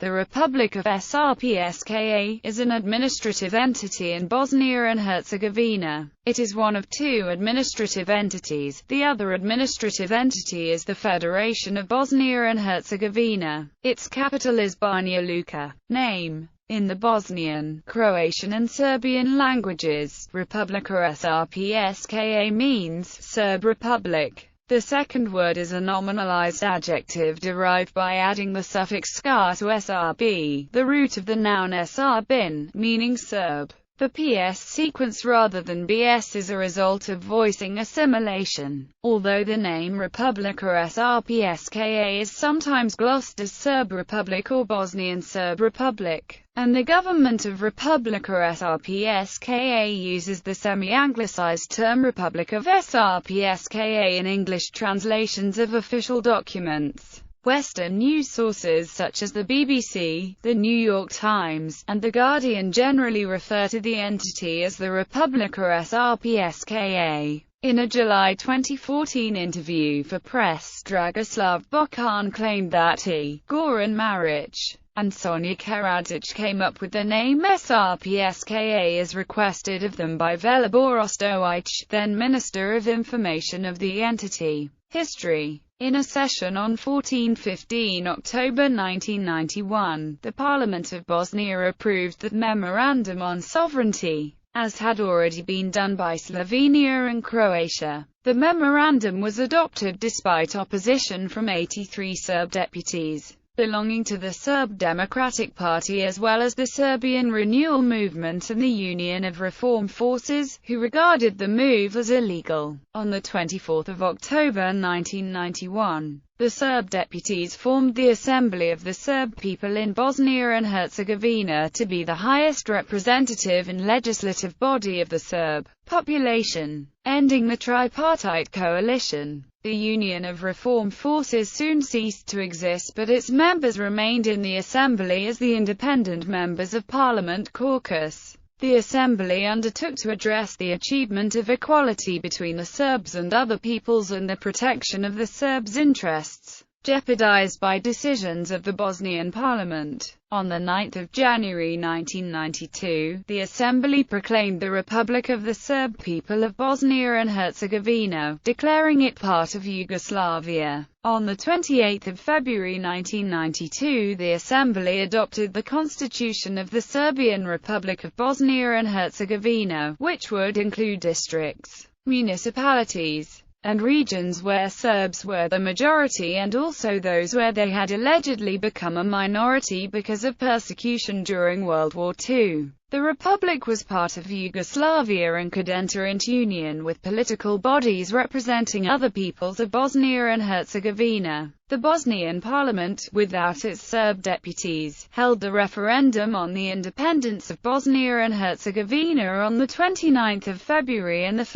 The Republic of Srpska is an administrative entity in Bosnia and Herzegovina. It is one of two administrative entities. The other administrative entity is the Federation of Bosnia and Herzegovina. Its capital is Banja Luka. Name: in the Bosnian, Croatian and Serbian languages, Republika Srpska means Serb Republic. The second word is a nominalized adjective derived by adding the suffix ska to srb, the root of the noun srbin, meaning Serb. The PS sequence rather than BS is a result of voicing assimilation. Although the name Republika Srpska is sometimes glossed as Serb Republic or Bosnian Serb Republic, and the government of Republika Srpska uses the semi-anglicized term Republic of Srpska in English translations of official documents. Western news sources such as the BBC, the New York Times, and The Guardian generally refer to the entity as the Republika Srpska. In a July 2014 interview for Press, Dragoslav Bokan claimed that he, Goran Maric, and Sonja Karadzic came up with the name Srpska as requested of them by Velibor Ostojic, then Minister of Information of the entity. History. In a session on 14-15 October 1991, the Parliament of Bosnia approved the Memorandum on Sovereignty, as had already been done by Slovenia and Croatia. The memorandum was adopted despite opposition from 83 Serb deputies belonging to the Serb Democratic Party as well as the Serbian Renewal Movement and the Union of Reform Forces, who regarded the move as illegal. On 24 October 1991, the Serb deputies formed the Assembly of the Serb People in Bosnia and Herzegovina to be the highest representative and legislative body of the Serb population, ending the tripartite coalition. The Union of Reform Forces soon ceased to exist, but its members remained in the Assembly as the independent members of Parliament caucus. The Assembly undertook to address the achievement of equality between the Serbs and other peoples and the protection of the Serbs' interests, jeopardized by decisions of the Bosnian Parliament. On 9 January 1992, the Assembly proclaimed the Republic of the Serb People of Bosnia and Herzegovina, declaring it part of Yugoslavia. On 28 February 1992, the Assembly adopted the Constitution of the Serbian Republic of Bosnia and Herzegovina, which would include districts, municipalities, and regions where Serbs were the majority and also those where they had allegedly become a minority because of persecution during World War II. The Republic was part of Yugoslavia and could enter into union with political bodies representing other peoples of Bosnia and Herzegovina. The Bosnian Parliament, without its Serb deputies, held the referendum on the independence of Bosnia and Herzegovina on 29 February and 1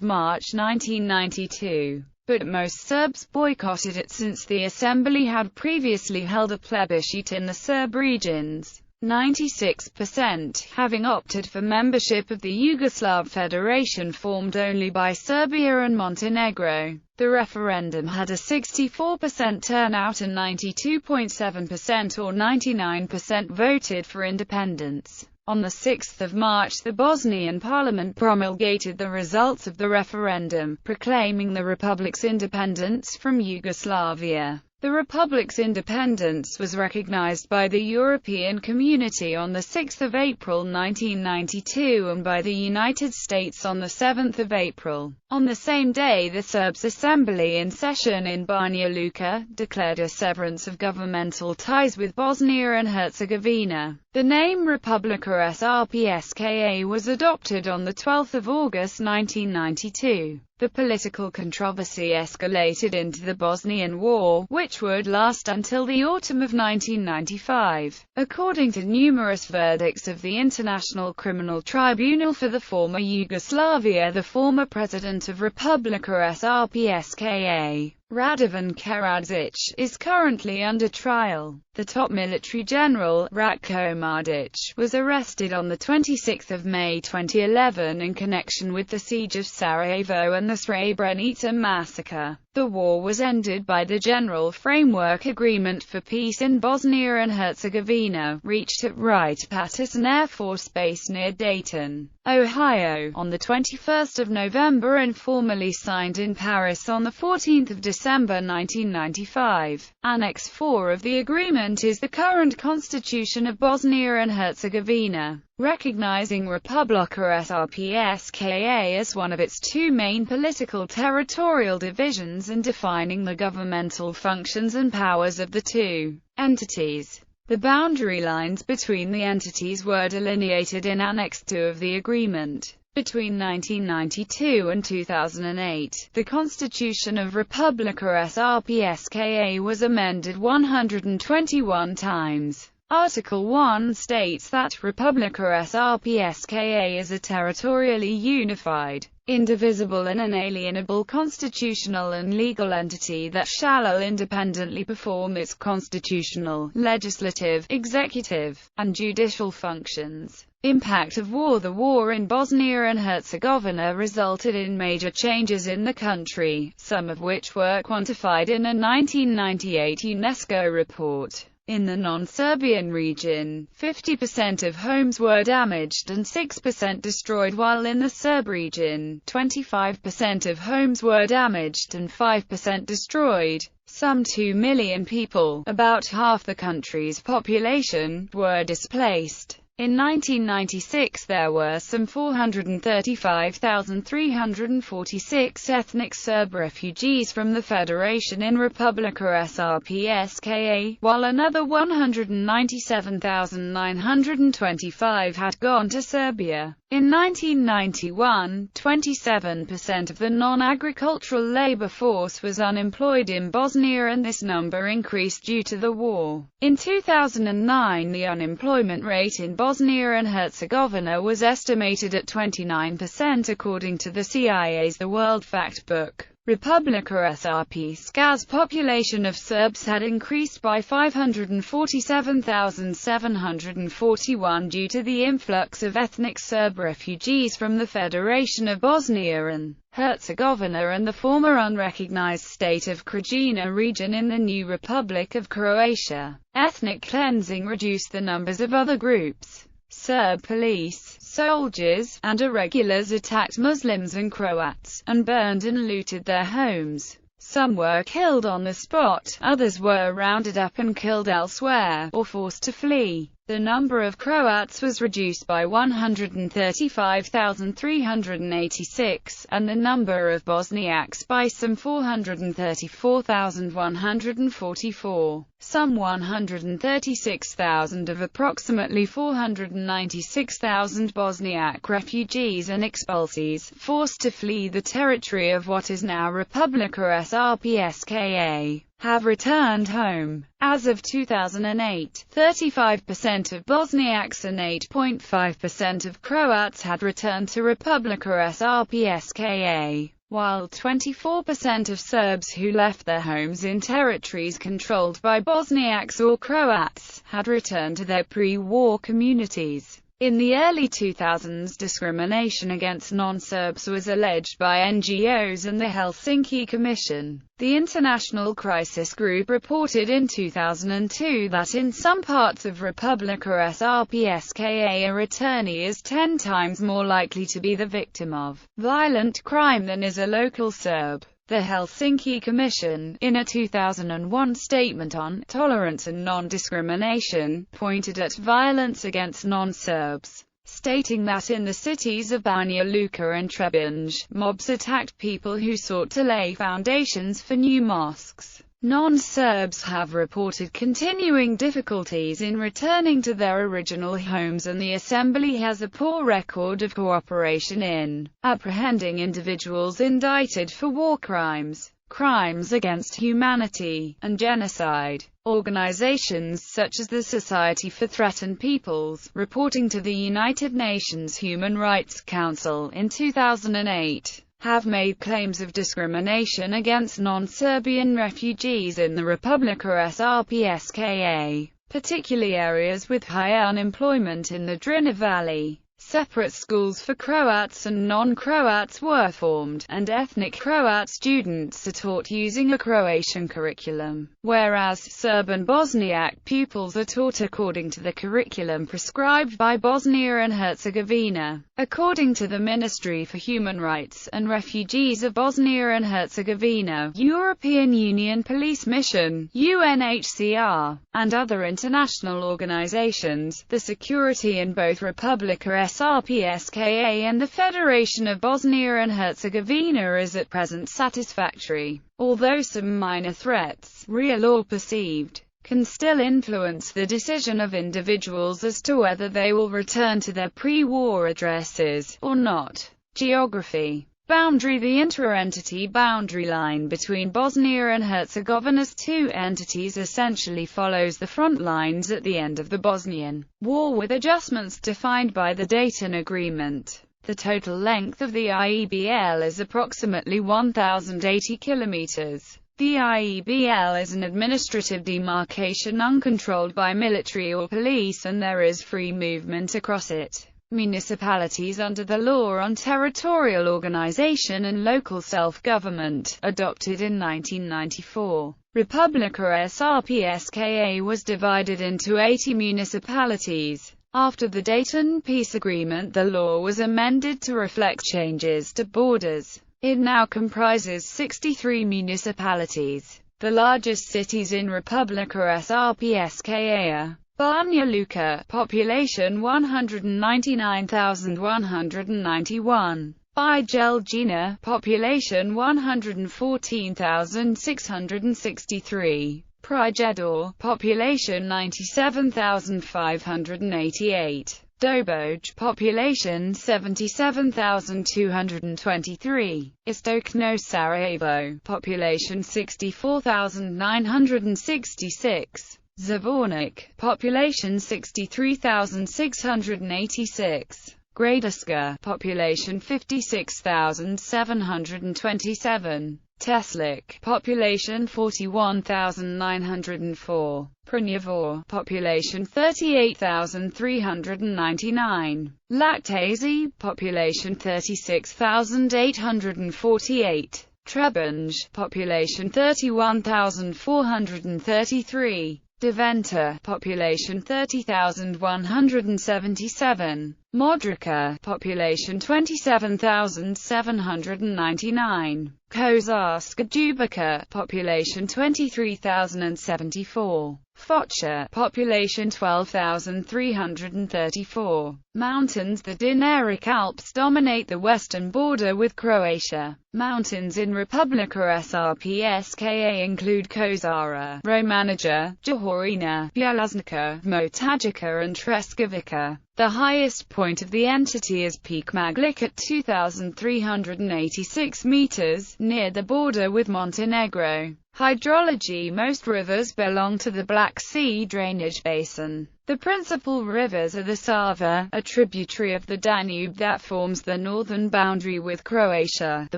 March 1992. But most Serbs boycotted it since the Assembly had previously held a plebiscite in the Serb regions, 96% having opted for membership of the Yugoslav Federation formed only by Serbia and Montenegro. The referendum had a 64% turnout and 92.7% or 99% voted for independence. On 6 March the Bosnian Parliament promulgated the results of the referendum, proclaiming the Republic's independence from Yugoslavia. The Republic's independence was recognized by the European Community on 6 April 1992 and by the United States on 7 April. On the same day, the Serbs' Assembly in session in Banja Luka declared a severance of governmental ties with Bosnia and Herzegovina. The name Republika Srpska was adopted on 12 August 1992. The political controversy escalated into the Bosnian War, which would last until the autumn of 1995. According to numerous verdicts of the International Criminal Tribunal for the former Yugoslavia, the former president of Republika Srpska, Radovan Karadzic, is currently under trial. The top military general, Ratko Mladic, was arrested on 26 May 2011 in connection with the siege of Sarajevo and the Srebrenica massacre. The The war was ended by the General Framework Agreement for Peace in Bosnia and Herzegovina, reached at Wright-Patterson Air Force Base near Dayton, Ohio, on the 21st of November and formally signed in Paris on the 14th of December 1995. Annex 4 of the agreement is the current constitution of Bosnia and Herzegovina, recognizing Republika Srpska as one of its two main political territorial divisions and defining the governmental functions and powers of the two entities. The boundary lines between the entities were delineated in Annex 2 of the agreement. Between 1992 and 2008, the Constitution of Republika Srpska was amended 121 times. Article 1 states that Republika Srpska is a territorially unified, indivisible and inalienable constitutional and legal entity that shall independently perform its constitutional, legislative, executive, and judicial functions. Impact of war. The war in Bosnia and Herzegovina resulted in major changes in the country, some of which were quantified in a 1998 UNESCO report. In the non-Serbian region, 50% of homes were damaged and 6% destroyed, while in the Serb region, 25% of homes were damaged and 5% destroyed. Some 2 million people, about half the country's population, were displaced. In 1996 there were some 435,346 ethnic Serb refugees from the Federation in Republika Srpska, while another 197,925 had gone to Serbia. In 1991, 27% of the non-agricultural labor force was unemployed in Bosnia, and this number increased due to the war. In 2009, the unemployment rate in Bosnia and Herzegovina was estimated at 29% according to the CIA's The World Factbook. Republika Srpska's population of Serbs had increased by 547,741 due to the influx of ethnic Serb refugees from the Federation of Bosnia and Herzegovina and the former unrecognized state of Krajina region in the new Republic of Croatia. Ethnic cleansing reduced the numbers of other groups. Serb police, soldiers, and irregulars attacked Muslims and Croats, and burned and looted their homes. Some were killed on the spot, others were rounded up and killed elsewhere, or forced to flee. The number of Croats was reduced by 135,386, and the number of Bosniaks by some 434,144. Some 136,000 of approximately 496,000 Bosniak refugees and expulsees, forced to flee the territory of what is now Republika Srpska, have returned home. As of 2008, 35% of Bosniaks and 8.5% of Croats had returned to Republika Srpska, while 24% of Serbs who left their homes in territories controlled by Bosniaks or Croats had returned to their pre-war communities. In the early 2000s, discrimination against non-Serbs was alleged by NGOs and the Helsinki Commission. The International Crisis Group reported in 2002 that in some parts of Republika Srpska a returnee is 10 times more likely to be the victim of violent crime than is a local Serb. The Helsinki Commission, in a 2001 statement on tolerance and non-discrimination, pointed at violence against non-Serbs, stating that in the cities of Banja Luka and Trebinje, mobs attacked people who sought to lay foundations for new mosques. Non-Serbs have reported continuing difficulties in returning to their original homes, and the Assembly has a poor record of cooperation in apprehending individuals indicted for war crimes, crimes against humanity, and genocide. Organizations such as the Society for Threatened Peoples, reporting to the United Nations Human Rights Council in 2008, have made claims of discrimination against non-Serbian refugees in the Republika Srpska, particularly areas with high unemployment in the Drina Valley. Separate schools for Croats and non-Croats were formed, and ethnic Croat students are taught using a Croatian curriculum, whereas Serb and Bosniak pupils are taught according to the curriculum prescribed by Bosnia and Herzegovina. According to the Ministry for Human Rights and Refugees of Bosnia and Herzegovina, European Union Police Mission, UNHCR, and other international organizations, the security in both Republika Srpska and the Federation of Bosnia and Herzegovina is at present satisfactory, although some minor threats, real or perceived, can still influence the decision of individuals as to whether they will return to their pre-war addresses or not. Geography. Boundary. The inter-entity boundary line between Bosnia and Herzegovina's two entities essentially follows the front lines at the end of the Bosnian War, with adjustments defined by the Dayton Agreement. The total length of the IEBL is approximately 1,080 kilometers. The IEBL is an administrative demarcation uncontrolled by military or police, and there is free movement across it. Municipalities under the Law on Territorial Organization and Local Self-Government, adopted in 1994. Republika Srpska was divided into 80 municipalities. After the Dayton Peace Agreement, the law was amended to reflect changes to borders. It now comprises 63 municipalities. The largest cities in Republika Srpska are Banja Luka, population 199,191. Bijeljina, population 114,663. Prijedor, population 97,588. Doboj, population 77,223. Istokno Sarajevo, population 64,966. Zvornik, population 63,686. Gradiška, population 56,727. Teslić, population 41,904. Prnjavor, population 38,399. Lactazi, population 36,848. Trebinje, population 31,433. Deventer, population 30,177. Modrica, population 27,799. Kozarska Dubica, population 23,074. Foča, population 12,334. Mountains. The Dinaric Alps dominate the western border with Croatia. Mountains in Republika Srpska include Kozara, Romanija, Jahorina, Bjelaznica, Motajica and Treskovica. The highest point of the entity is Peak Maglik at 2,386 meters, near the border with Montenegro. Hydrology. Most rivers belong to the Black Sea drainage basin. The principal rivers are the Sava, a tributary of the Danube that forms the northern boundary with Croatia, the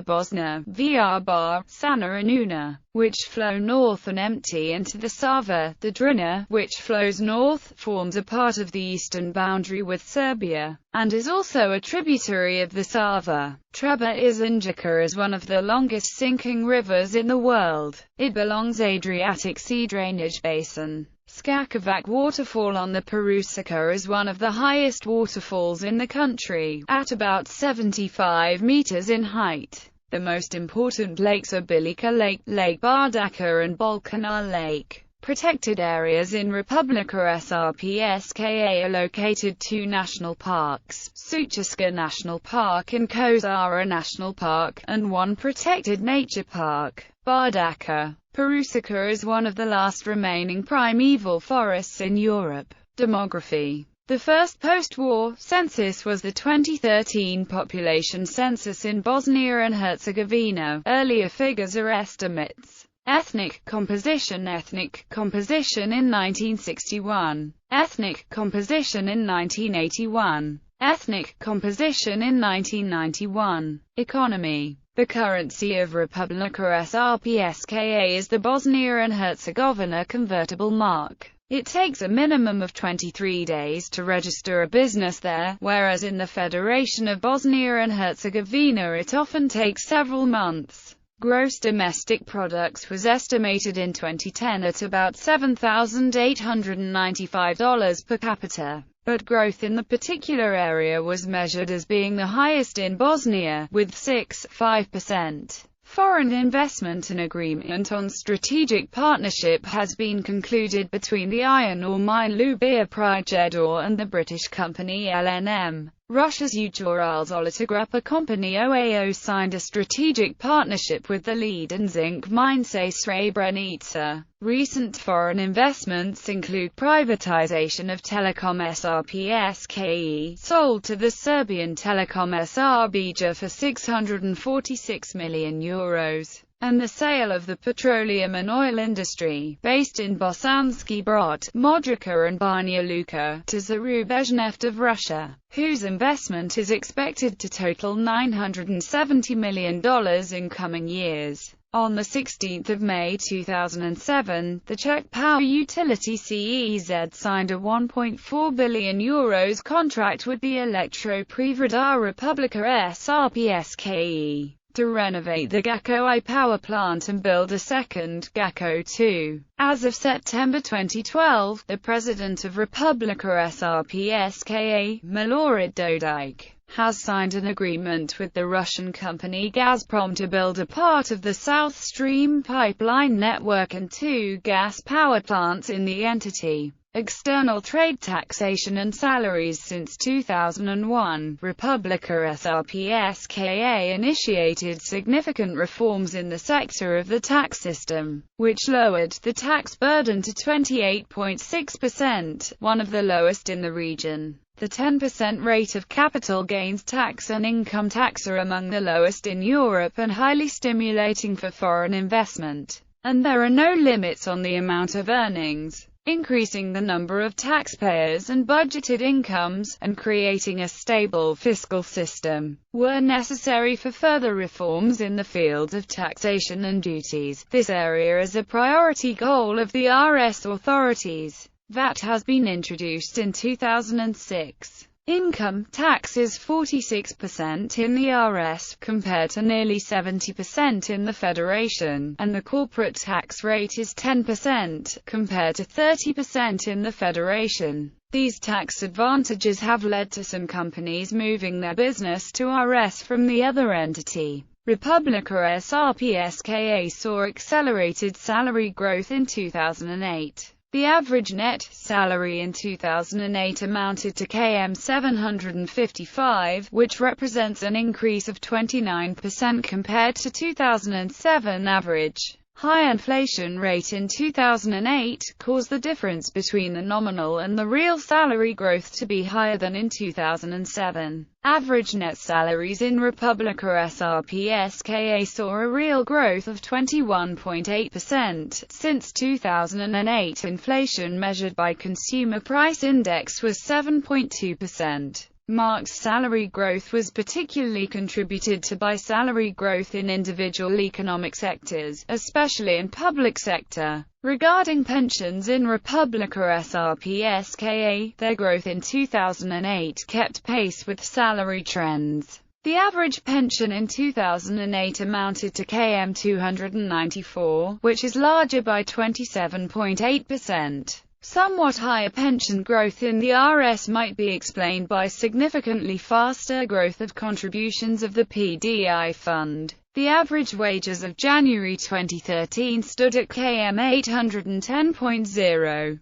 Bosna, Vrbar, Sana and Una, which flow north and empty into the Sava, the Drina, which flows north, forms a part of the eastern boundary with Serbia, and is also a tributary of the Sava. Treba Izinjica is one of the longest sinking rivers in the world. It belongs to the Adriatic Sea drainage basin. Skakovac waterfall on the Perusica is one of the highest waterfalls in the country, at about 75 meters in height. The most important lakes are Bilica Lake, Lake Bardaka and Balkanar Lake. Protected areas in Republika Srpska are located: 2 national parks, Sučaska National Park and Kozara National Park, and 1 protected nature park, Bardaka. Perusica is one of the last remaining primeval forests in Europe. Demography. The first post-war census was the 2013 population census in Bosnia and Herzegovina. Earlier figures are estimates. Ethnic composition in 1961. Ethnic composition in 1981. Ethnic composition in 1991. Economy. The currency of Republika Srpska is the Bosnia and Herzegovina convertible mark. It takes a minimum of 23 days to register a business there, whereas in the Federation of Bosnia and Herzegovina it often takes several months. Gross domestic products was estimated in 2010 at about $7,895 per capita, but growth in the particular area was measured as being the highest in Bosnia, with 6.5%. Foreign investment. An agreement on strategic partnership has been concluded between the iron ore mine Lubir Prijedor and the British company LNM. Russia's Ural-Zolotogrupa company OAO signed a strategic partnership with the lead and zinc mine Srebrenica. Recent foreign investments include privatization of Telecom Srpska, sold to the Serbian Telecom Srbija for €646 million, and the sale of the petroleum and oil industry, based in Bosanski Brod, Modrica and Banja Luka, to Zarubezhneft of Russia, whose investment is expected to total $970 million in coming years. On 16 May 2007, the Czech power utility CEZ signed a €1.4 billion contract with the Elektroprivreda Republika Srpska to renovate the Gacko I power plant and build a second, Gacko II. As of September 2012, the president of Republika Srpska, Milorad Dodik, has signed an agreement with the Russian company Gazprom to build a part of the South Stream pipeline network and 2 gas power plants in the entity. External trade taxation and salaries. Since 2001, Republika Srpska initiated significant reforms in the sector of the tax system, which lowered the tax burden to 28.6%, one of the lowest in the region. The 10% rate of capital gains tax and income tax are among the lowest in Europe and highly stimulating for foreign investment. And there are no limits on the amount of earnings. Increasing the number of taxpayers and budgeted incomes, and creating a stable fiscal system, were necessary for further reforms in the field of taxation and duties. This area is a priority goal of the RS authorities. VAT has been introduced in 2006. Income tax is 46% in the RS, compared to nearly 70% in the Federation, and the corporate tax rate is 10%, compared to 30% in the Federation. These tax advantages have led to some companies moving their business to RS from the other entity. Republika Srpska saw accelerated salary growth in 2008. The average net salary in 2008 amounted to km 755, which represents an increase of 29% compared to 2007 average. High inflation rate in 2008 caused the difference between the nominal and the real salary growth to be higher than in 2007. Average net salaries in Republika Srpska saw a real growth of 21.8%. Since 2008, inflation measured by Consumer Price Index was 7.2%. Marx's salary growth was particularly contributed to by salary growth in individual economic sectors, especially in public sector. Regarding pensions in Republika Srpska, their growth in 2008 kept pace with salary trends. The average pension in 2008 amounted to km 294, which is larger by 27.8%. Somewhat higher pension growth in the RS might be explained by significantly faster growth of contributions of the PDI fund. The average wages of January 2013 stood at km 810.0.